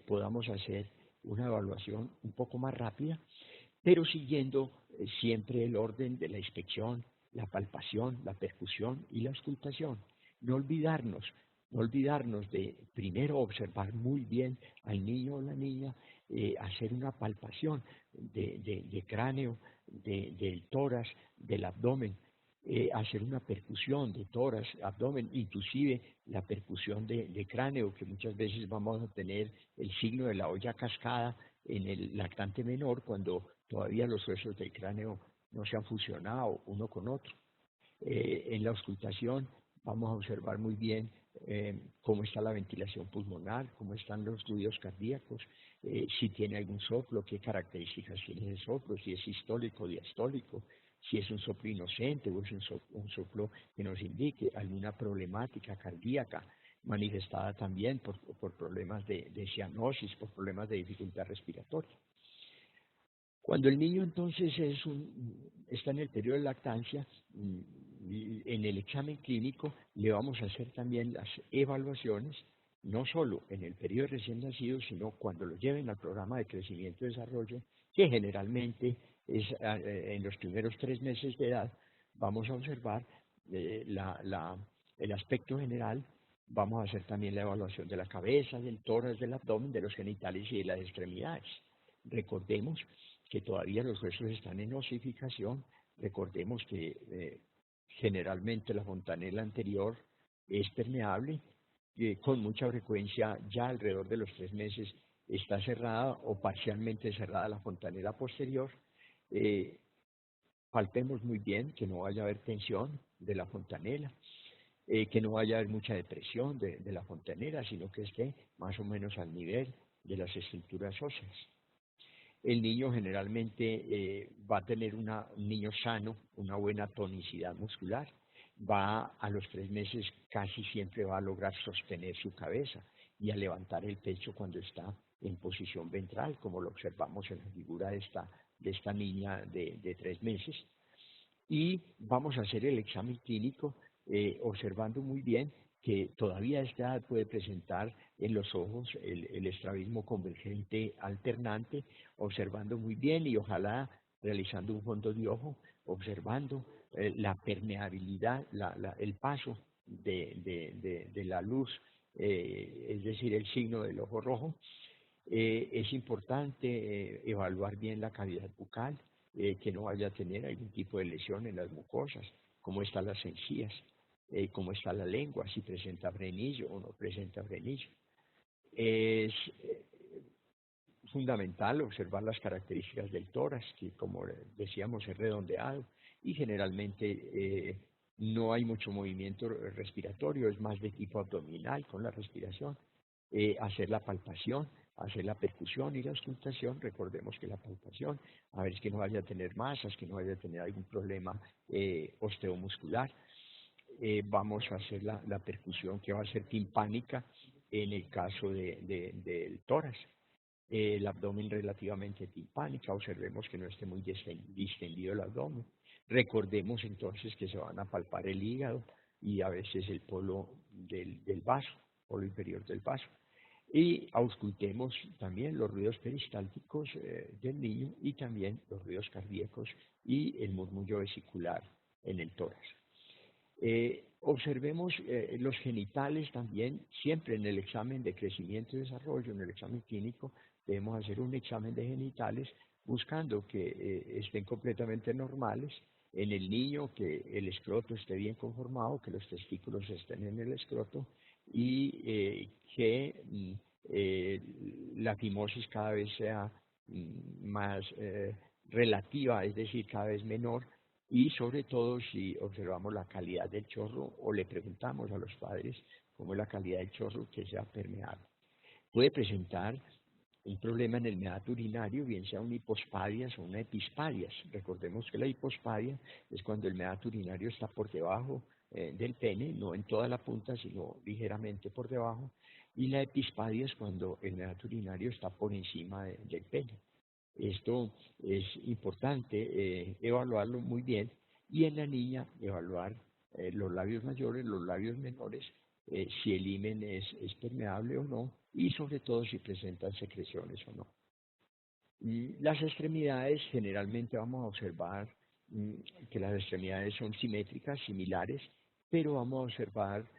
podamos hacer una evaluación un poco más rápida, pero siguiendo siempre el orden de la inspección, la palpación, la percusión y la auscultación. No olvidarnos, no olvidarnos de primero observar muy bien al niño o la niña, hacer una palpación de cráneo, del tórax, del abdomen, hacer una percusión de tórax, abdomen, inclusive la percusión de cráneo, que muchas veces vamos a tener el signo de la olla cascada en el lactante menor cuando todavía los huesos del cráneo no se han fusionado uno con otro. En la auscultación vamos a observar muy bien cómo está la ventilación pulmonar, cómo están los ruidos cardíacos, si tiene algún soplo, qué características tiene ese soplo, si es sistólico o diastólico, si es un soplo inocente o es un soplo que nos indique alguna problemática cardíaca manifestada también por problemas de cianosis, por problemas de dificultad respiratoria. Cuando el niño entonces está en el periodo de lactancia, en el examen clínico le vamos a hacer también las evaluaciones, no solo en el periodo de recién nacido, sino cuando lo lleven al programa de crecimiento y desarrollo, que generalmente es en los primeros 3 meses de edad. Vamos a observar el aspecto general, vamos a hacer también la evaluación de la cabeza, del tórax, del abdomen, de los genitales y de las extremidades. Recordemos que todavía los huesos están en osificación. Recordemos que generalmente la fontanela anterior es permeable, con mucha frecuencia ya alrededor de los 3 meses está cerrada o parcialmente cerrada la fontanela posterior. Palpemos muy bien que no vaya a haber tensión de la fontanela, que no vaya a haber mucha depresión de la fontanela, sino que esté más o menos al nivel de las estructuras óseas. El niño generalmente va a tener un niño sano, una buena tonicidad muscular, va a los 3 meses casi siempre va a lograr sostener su cabeza y a levantar el pecho cuando está en posición ventral, como lo observamos en la figura de esta niña de 3 meses. Y vamos a hacer el examen clínico observando muy bien que todavía esta edad puede presentar en los ojos el estrabismo convergente alternante, observando muy bien y ojalá realizando un fondo de ojo, observando la permeabilidad, el paso de la luz, es decir, el signo del ojo rojo. Es importante evaluar bien la cavidad bucal, que no vaya a tener algún tipo de lesión en las mucosas, cómo están las encías, cómo está la lengua, si presenta frenillo o no presenta frenillo. Es fundamental observar las características del tórax, que como decíamos es redondeado y generalmente no hay mucho movimiento respiratorio, es más de tipo abdominal con la respiración. Hacer la palpación, hacer la percusión y la auscultación, recordemos que la palpación, a ver que no vaya a tener masas, que no vaya a tener algún problema osteomuscular. Vamos a hacer la percusión que va a ser timpánica en el caso del tórax. El abdomen relativamente timpánica, observemos que no esté muy distendido el abdomen. Recordemos entonces que se van a palpar el hígado y a veces el polo del vaso, polo inferior del vaso. Y auscultemos también los ruidos peristálticos del niño y también los ruidos cardíacos y el murmullo vesicular en el tórax. Observemos los genitales también, siempre en el examen de crecimiento y desarrollo, en el examen clínico, debemos hacer un examen de genitales buscando que estén completamente normales. En el niño, que el escroto esté bien conformado, que los testículos estén en el escroto y que la fimosis cada vez sea más relativa, es decir, cada vez menor, y sobre todo si observamos la calidad del chorro o le preguntamos a los padres cómo es la calidad del chorro, que sea permeable. Puede presentar un problema en el meato urinario, bien sea una hipospadias o una epispadias. Recordemos que la hipospadia es cuando el meato urinario está por debajo del pene, no en toda la punta, sino ligeramente por debajo, y la epispadia es cuando el meato urinario está por encima del pene. Esto es importante evaluarlo muy bien, y en la niña evaluar los labios mayores, los labios menores, si el himen es permeable o no, y sobre todo si presentan secreciones o no. Las extremidades, generalmente vamos a observar que las extremidades son simétricas, similares, pero vamos a observar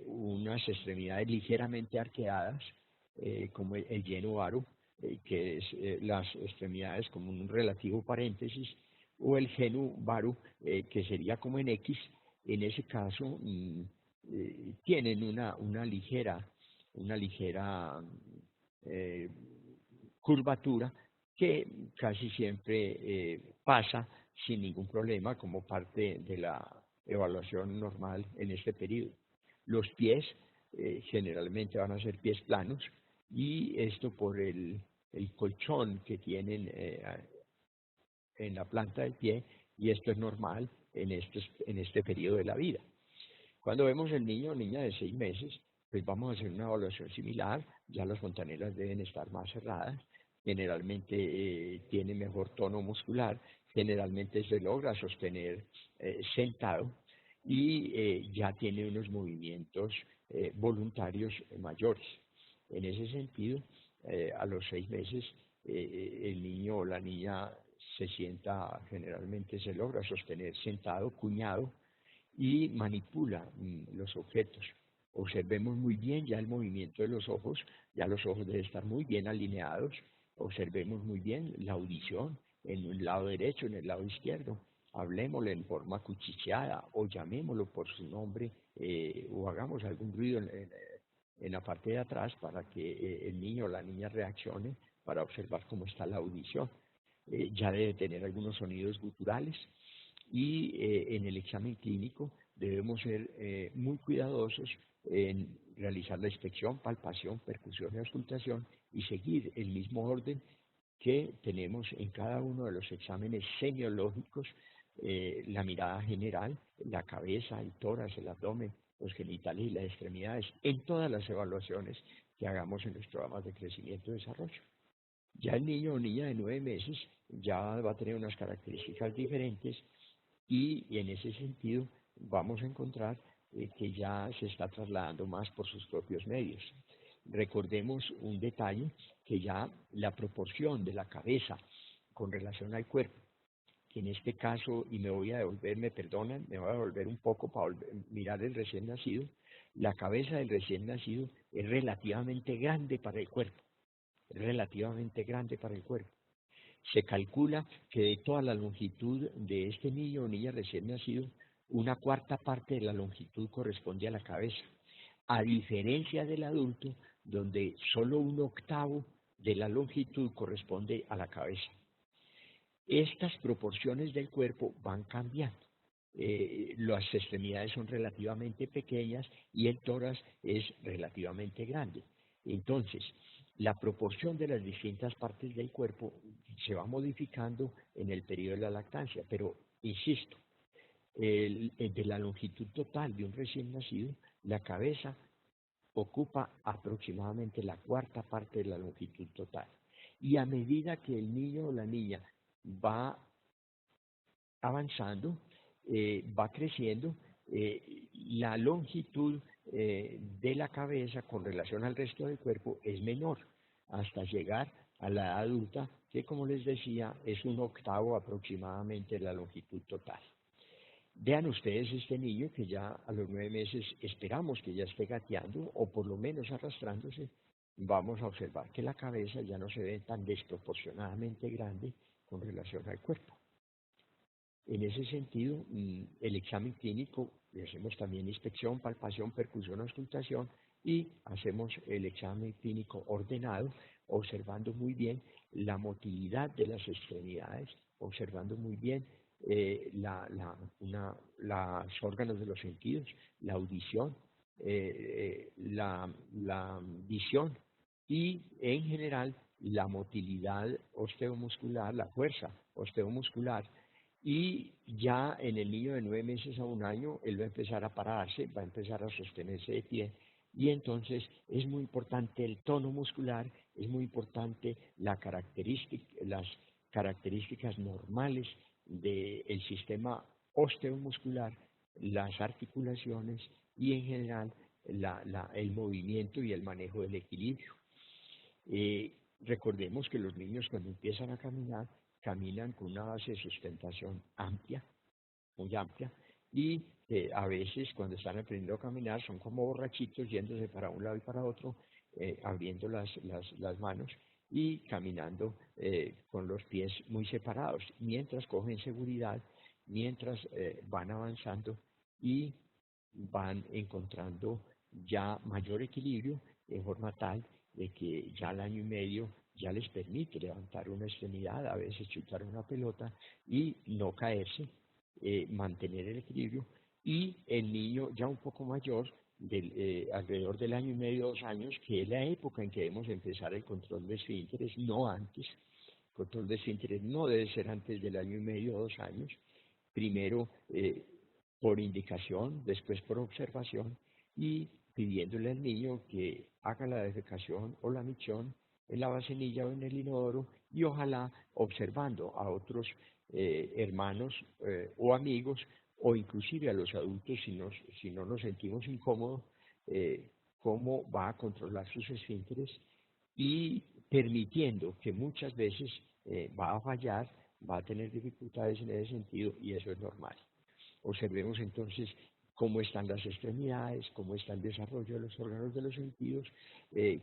unas extremidades ligeramente arqueadas, como el lleno varu, que es las extremidades como un relativo paréntesis, o el genu varu, que sería como en X. En ese caso tienen una ligera eh, curvatura que casi siempre pasa sin ningún problema como parte de la evaluación normal en este periodo. Los pies generalmente van a ser pies planos, y esto por el colchón que tienen en la planta del pie, y esto es normal en este periodo de la vida. Cuando vemos el niño o niña de 6 meses, pues vamos a hacer una evaluación similar. Ya las fontanelas deben estar más cerradas, generalmente tiene mejor tono muscular, generalmente se logra sostener sentado, y ya tiene unos movimientos voluntarios mayores. En ese sentido, a los 6 meses, el niño o la niña se sienta, generalmente se logra sostener sentado, cuñado, y manipula los objetos. Observemos muy bien ya el movimiento de los ojos, ya los ojos deben estar muy bien alineados. Observemos muy bien la audición en el lado derecho, en el lado izquierdo. Hablemosle en forma cuchicheada o llamémoslo por su nombre, o hagamos algún ruido en la parte de atrás para que el niño o la niña reaccione, para observar cómo está la audición. Ya debe tener algunos sonidos guturales, y en el examen clínico debemos ser muy cuidadosos en realizar la inspección, palpación, percusión y auscultación, y seguir el mismo orden que tenemos en cada uno de los exámenes semiológicos: la mirada general, la cabeza, el tórax, el abdomen, los genitales y las extremidades, en todas las evaluaciones que hagamos en los programas de crecimiento y desarrollo. Ya el niño o niña de 9 meses ya va a tener unas características diferentes, y en ese sentido vamos a encontrar que ya se está trasladando más por sus propios medios. Recordemos un detalle, que ya la proporción de la cabeza con relación al cuerpo, que en este caso, y me voy a devolver, me perdonan, me voy a devolver un poco para mirar el recién nacido. La cabeza del recién nacido es relativamente grande para el cuerpo, es relativamente grande para el cuerpo. Se calcula que de toda la longitud de este niño o niña recién nacido, una cuarta parte de la longitud corresponde a la cabeza, a diferencia del adulto, donde solo un octavo de la longitud corresponde a la cabeza. Estas proporciones del cuerpo van cambiando. Las extremidades son relativamente pequeñas y el tórax es relativamente grande. Entonces, la proporción de las distintas partes del cuerpo se va modificando en el periodo de la lactancia, pero insisto, de la longitud total de un recién nacido, la cabeza ocupa aproximadamente la cuarta parte de la longitud total. Y a medida que el niño o la niña va avanzando, va creciendo, la longitud de la cabeza con relación al resto del cuerpo es menor, hasta llegar a la edad adulta, que como les decía, es un octavo aproximadamente de la longitud total. Vean ustedes este niño que ya a los 9 meses esperamos que ya esté gateando o por lo menos arrastrándose. Vamos a observar que la cabeza ya no se ve tan desproporcionadamente grande con relación al cuerpo. En ese sentido, el examen clínico, le hacemos también inspección, palpación, percusión, auscultación y hacemos el examen clínico ordenado, observando muy bien la motilidad de las extremidades, observando muy bien los órganos de los sentidos, la audición, la visión y en general la motilidad osteomuscular, la fuerza osteomuscular. Y ya en el niño de 9 meses a 1 año, él va a empezar a pararse, va a empezar a sostenerse de pie. Y entonces es muy importante el tono muscular, es muy importante las características normales del sistema osteomuscular, las articulaciones y en general el movimiento y el manejo del equilibrio. Recordemos que los niños cuando empiezan a caminar, caminan con una base de sustentación amplia, muy amplia, y a veces cuando están aprendiendo a caminar son como borrachitos yéndose para un lado y para otro, abriendo las manos y caminando con los pies muy separados, mientras cogen seguridad, mientras van avanzando y van encontrando ya mayor equilibrio en forma tal de que ya al 1 año y medio ya les permite levantar una extremidad, a veces chutar una pelota y no caerse, mantener el equilibrio. Y el niño ya un poco mayor, alrededor del 1 año y medio, 2 años, que es la época en que debemos empezar el control de esfínteres, no antes. El control de esfínteres no debe ser antes del 1 año y medio o 2 años. Primero por indicación, después por observación y pidiéndole al niño que haga la defecación o la micción en la vasenilla o en el inodoro y ojalá observando a otros hermanos o amigos o inclusive a los adultos si no nos sentimos incómodos, cómo va a controlar sus esfínteres y permitiendo que muchas veces va a fallar, va a tener dificultades en ese sentido y eso es normal. Observemos entonces cómo están las extremidades, cómo está el desarrollo de los órganos de los sentidos,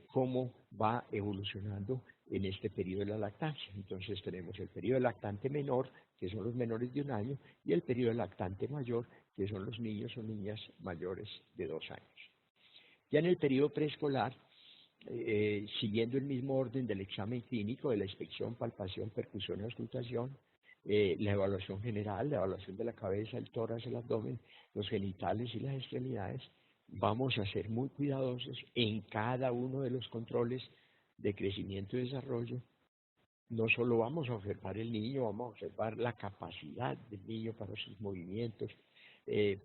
cómo va evolucionando en este periodo de la lactancia. Entonces tenemos el periodo lactante menor, que son los menores de 1 año, y el periodo lactante mayor, que son los niños o niñas mayores de 2 años. Ya en el periodo preescolar, siguiendo el mismo orden del examen clínico, de la inspección, palpación, percusión y auscultación, la evaluación general, la evaluación de la cabeza, el tórax, el abdomen, los genitales y las extremidades, vamos a ser muy cuidadosos en cada uno de los controles de crecimiento y desarrollo. No solo vamos a observar el niño, vamos a observar la capacidad del niño para sus movimientos,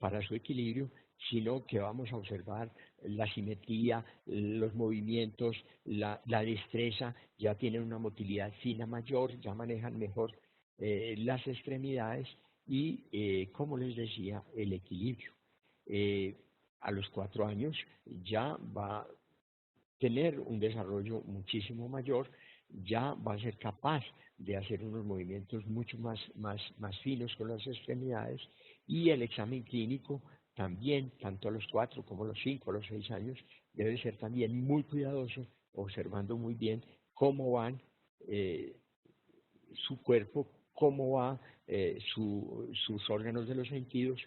para su equilibrio, sino que vamos a observar la simetría, los movimientos, la destreza, ya tienen una motilidad fina mayor, ya manejan mejor las extremidades y, como les decía, el equilibrio. A los 4 años ya va a tener un desarrollo muchísimo mayor, ya va a ser capaz de hacer unos movimientos mucho más finos con las extremidades y el examen clínico también, tanto a los 4 como a los 5, a los 6 años, debe ser también muy cuidadoso, observando muy bien cómo van su cuerpo, cómo va sus órganos de los sentidos.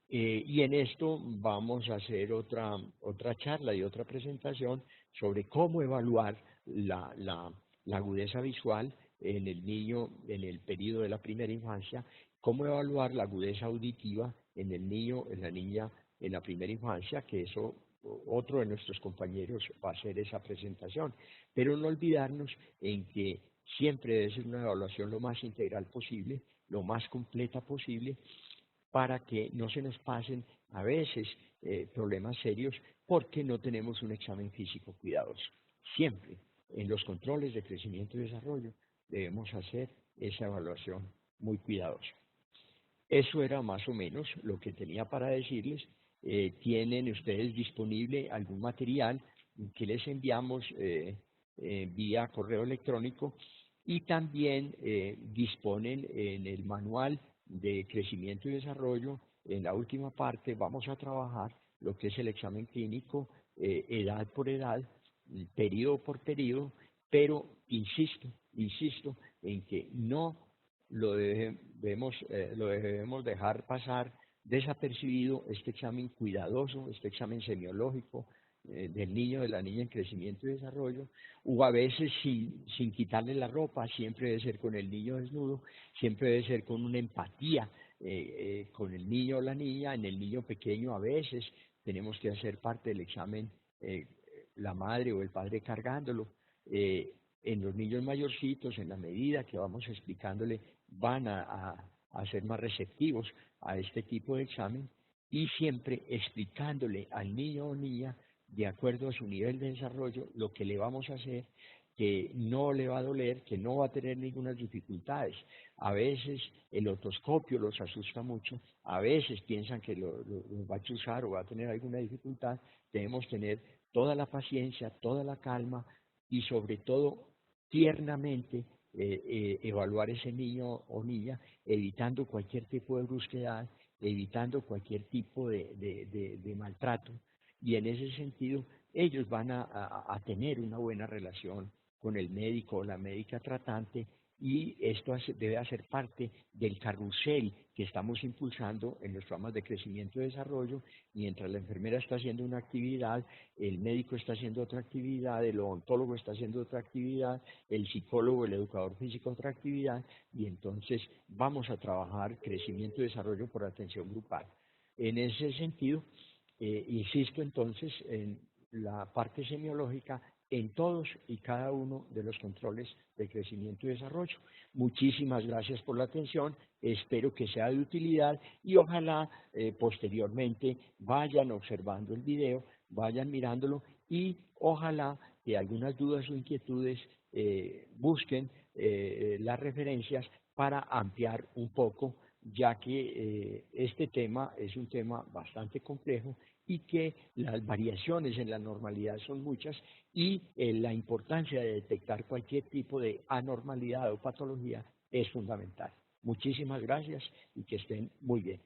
Y en esto vamos a hacer otra charla y otra presentación sobre cómo evaluar la agudeza visual en el niño en el periodo de la primera infancia, cómo evaluar la agudeza auditiva en el niño, en la niña en la primera infancia, que eso otro de nuestros compañeros va a hacer esa presentación. Pero no olvidarnos en que siempre debe ser una evaluación lo más integral posible, lo más completa posible, para que no se nos pasen a veces problemas serios porque no tenemos un examen físico cuidadoso. Siempre en los controles de crecimiento y desarrollo debemos hacer esa evaluación muy cuidadosa. Eso era más o menos lo que tenía para decirles ¿Tienen ustedes disponible algún material que les enviamos vía correo electrónico? Y también disponen en el manual de crecimiento y desarrollo, en la última parte vamos a trabajar lo que es el examen clínico, edad por edad, periodo por periodo, pero insisto en que no lo debemos dejar pasar desapercibido este examen cuidadoso, este examen semiológico del niño, de la niña en crecimiento y desarrollo, o a veces sin quitarle la ropa, siempre debe ser con el niño desnudo, siempre debe ser con una empatía con el niño o la niña. En el niño pequeño a veces tenemos que hacer parte del examen la madre o el padre cargándolo. En los niños mayorcitos, en la medida que vamos explicándole, van a ser más receptivos a este tipo de examen, y siempre explicándole al niño o niña, de acuerdo a su nivel de desarrollo, lo que le vamos a hacer, que no le va a doler, que no va a tener ninguna dificultades. A veces el otoscopio los asusta mucho, a veces piensan que lo va a chuzar o va a tener alguna dificultad. Debemos tener toda la paciencia, toda la calma y sobre todo tiernamente evaluar ese niño o niña, evitando cualquier tipo de brusquedad, evitando cualquier tipo de maltrato. Y en ese sentido, ellos van a tener una buena relación con el médico o la médica tratante, y esto debe hacer parte del carrusel que estamos impulsando en los programas de crecimiento y desarrollo. Mientras la enfermera está haciendo una actividad, el médico está haciendo otra actividad, el odontólogo está haciendo otra actividad, el psicólogo, el educador físico otra actividad, y entonces vamos a trabajar crecimiento y desarrollo por atención grupal. En ese sentido, insisto entonces en la parte semiológica en todos y cada uno de los controles de crecimiento y desarrollo. Muchísimas gracias por la atención, espero que sea de utilidad y ojalá posteriormente vayan observando el video, vayan mirándolo, y ojalá que algunas dudas o inquietudes busquen las referencias para ampliar un poco, ya que este tema es un tema bastante complejo y que las variaciones en la normalidad son muchas, y la importancia de detectar cualquier tipo de anormalidad o patología es fundamental. Muchísimas gracias y que estén muy bien.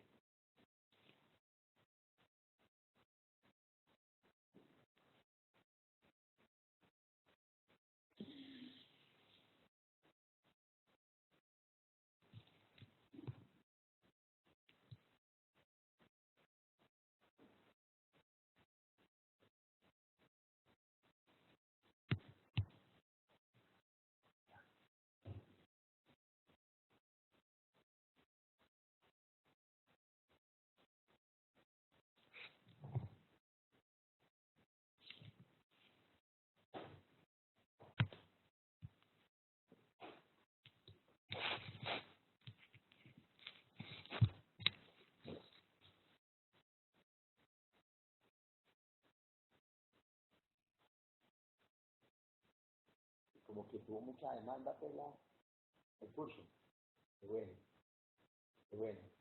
Como que tuvo mucha demanda, pues, el curso. Qué bueno, qué bueno.